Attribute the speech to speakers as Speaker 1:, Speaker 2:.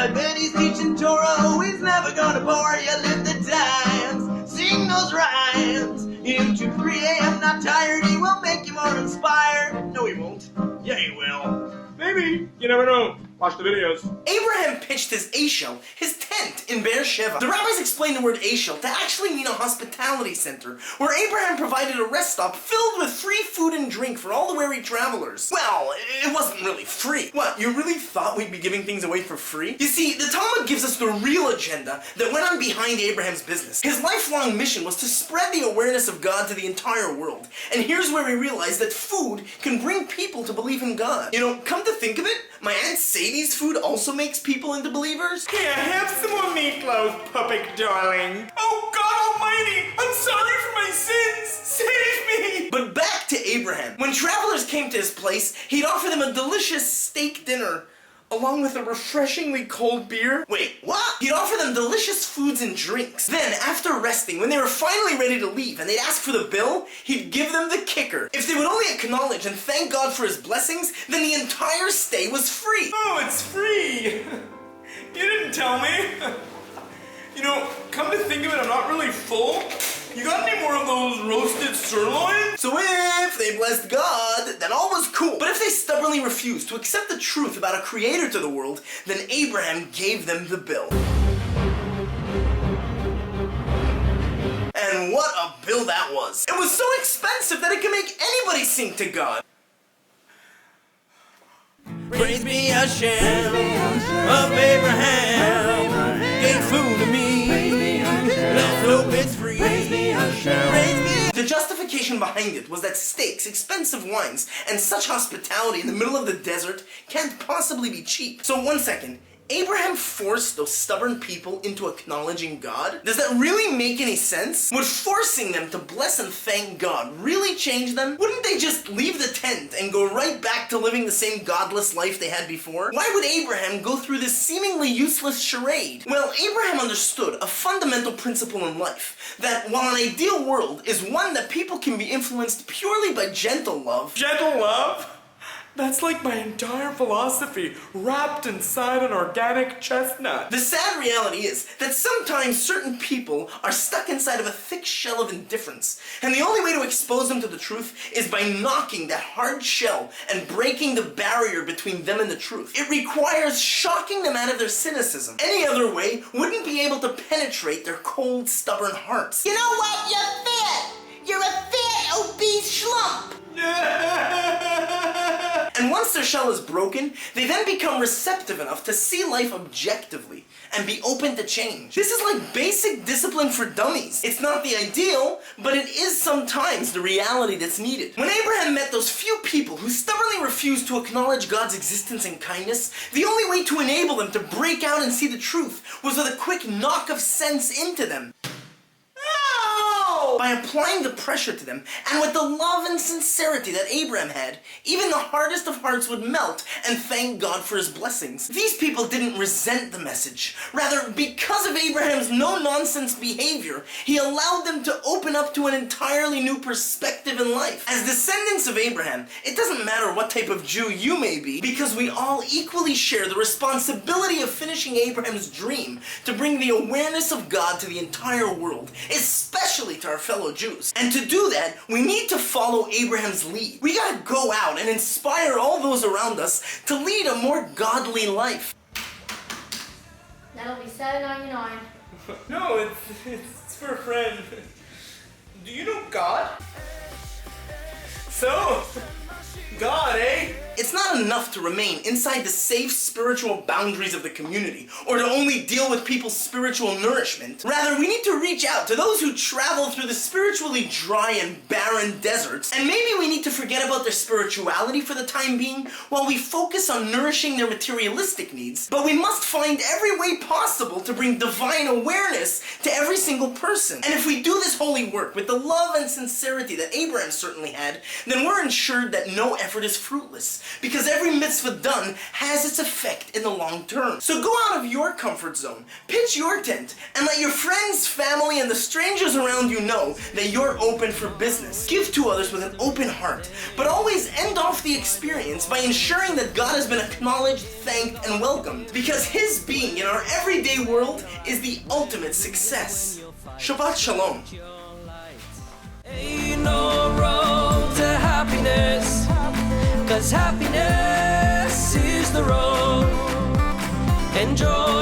Speaker 1: But when he's teaching Torah, oh, he's never gonna bore you. Live the times, sing those rhymes. Him to 3 a.m. not tired, he will make you more inspired. No, he won't. Yeah, he will.
Speaker 2: Maybe. You never know. Watch the videos.
Speaker 3: Abraham pitched his Ashel, his tent in Beersheba. The rabbis explained the word Ashel to actually mean a hospitality center, where Abraham provided a rest stop filled with free food and drink for all the weary travelers. Well, it wasn't really free. What, you really thought we'd be giving things away for free? You see, the Talmud gives us the real agenda that went on behind Abraham's business. His lifelong mission was to spread the awareness of God to the entire world. And here's where we realize that food can bring people to believe in God. You know, come to think of it, my Aunt Sadie's food also makes people into believers.
Speaker 2: Here, have some more meatloaf, puppet darling. Oh, God Almighty! I'm sorry for my sins! Save me!
Speaker 3: But back to Abraham. When travelers came to his place, he'd offer them a delicious steak dinner, along with a refreshingly cold beer. Wait, what? He'd offer them delicious foods and drinks. Then, after resting, when they were finally ready to leave and they'd ask for the bill, he'd give them the kicker. If they would only acknowledge and thank God for his blessings, then the entire stay was free.
Speaker 2: Oh, it's free! You didn't tell me. You know, come to think of it, I'm not really full. You got any more of those roasted sirloins?
Speaker 3: So if they blessed God, then all was cool. But if they stubbornly refused to accept the truth about a creator to the world, then Abraham gave them the bill. And what a bill that was. It was so expensive that it could make anybody sing to God.
Speaker 1: Praise be Hashem of Abraham. Gave food to me. Let's hope it's free. Praise be Hashem.
Speaker 3: The justification behind it was that steaks, expensive wines, and such hospitality in the middle of the desert can't possibly be cheap. So 1 second. Abraham forced those stubborn people into acknowledging God? Does that really make any sense? Would forcing them to bless and thank God really change them? Wouldn't they just leave the tent and go right back to living the same godless life they had before? Why would Abraham go through this seemingly useless charade? Well, Abraham understood a fundamental principle in life, that while an ideal world is one that people can be influenced purely by gentle love.
Speaker 2: Gentle love? That's like my entire philosophy wrapped inside an organic chestnut.
Speaker 3: The sad reality is that sometimes certain people are stuck inside of a thick shell of indifference, and the only way to expose them to the truth is by knocking that hard shell and breaking the barrier between them and the truth. It requires shocking them out of their cynicism. Any other way wouldn't be able to penetrate their cold, stubborn hearts.
Speaker 4: You know what? You're fat! You're a fat, obese schlump!
Speaker 3: And once their shell is broken, they then become receptive enough to see life objectively and be open to change. This is like basic discipline for dummies. It's not the ideal, but it is sometimes the reality that's needed. When Abraham met those few people who stubbornly refused to acknowledge God's existence and kindness, the only way to enable them to break out and see the truth was with a quick knock of sense into them. By applying the pressure to them, and with the love and sincerity that Abraham had, even the hardest of hearts would melt and thank God for his blessings. These people didn't resent the message. Rather, because of Abraham's no-nonsense behavior, he allowed them to open up to an entirely new perspective in life. As descendants of Abraham, it doesn't matter what type of Jew you may be, because we all equally share the responsibility of finishing Abraham's dream to bring the awareness of God to the entire world, especially to our fellow Jews. And to do that, we need to follow Abraham's lead. We gotta go out and inspire all those around us to lead a more godly life.
Speaker 4: That'll be $7.99.
Speaker 2: No, it's for a friend. Do you know God? So, God, eh?
Speaker 3: It's not enough to remain inside the safe spiritual boundaries of the community, or to only deal with people's spiritual nourishment. Rather, we need to reach out to those who travel through the spiritually dry and barren deserts, and maybe we need to forget about their spirituality for the time being, while we focus on nourishing their materialistic needs. But we must find every way possible to bring divine awareness to every single person. And if we do this holy work with the love and sincerity that Abraham certainly had, then we're ensured that no no effort is fruitless, because every mitzvah done has its effect in the long term. So go out of your comfort zone, pitch your tent, and let your friends, family, and the strangers around you know that you're open for business. Give to others with an open heart, but always end off the experience by ensuring that God has been acknowledged, thanked, and welcomed, because His being in our everyday world is the ultimate success. Shabbat Shalom.
Speaker 5: Ain't no road to happiness, 'cause happiness is the road. Enjoy